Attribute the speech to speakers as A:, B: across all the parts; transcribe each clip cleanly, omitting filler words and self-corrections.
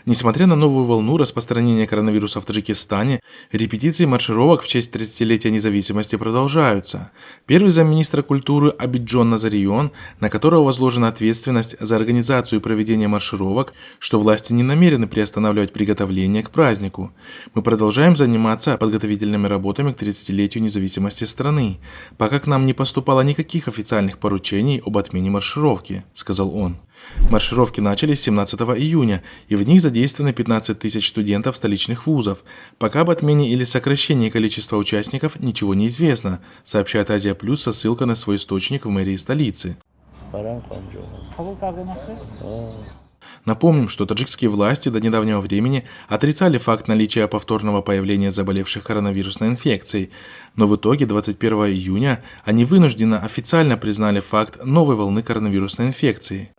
A: Несмотря на новую волну распространения коронавируса в Таджикистане, репетиции маршировок в честь 30-летия независимости продолжаются. Первый замминистра культуры Абиджон Назарион, на которого возложена ответственность за организацию и проведение маршировок, что власти не намерены приостанавливать приготовление к празднику. Мы продолжаем заниматься подготовительными работами к 30-летию независимости страны, пока к нам не поступало никаких официальных поручений об отмене маршировки, сказал он. Маршировки начались 17 июня, и в них задействованы 15 тысяч студентов столичных вузов. Пока об отмене или сокращении количества участников ничего не известно, сообщает Азия Плюс со ссылкой на свой источник в мэрии столицы. Напомним, что таджикские власти до недавнего времени отрицали факт наличия повторного появления заболевших коронавирусной инфекцией, но в итоге 21 июня они вынужденно официально признали факт новой волны коронавирусной инфекции.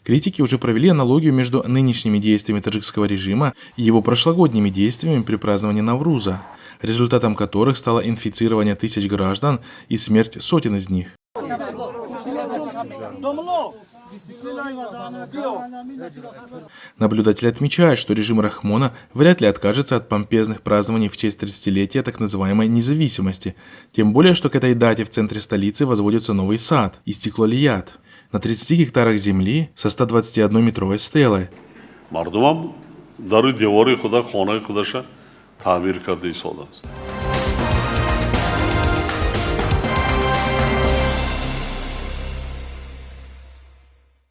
A: Критики уже провели аналогию между нынешними действиями таджикского режима и его прошлогодними действиями при праздновании Навруза, результатом которых стало инфицирование тысяч граждан и смерть сотен из них. Наблюдатели отмечают, что режим Рахмона вряд ли откажется от помпезных празднований в честь 30-летия так называемой независимости, тем более, что к этой дате в центре столицы возводится новый сад – Истиклолият, на 30 гектарах земли со 121-метровой стелой.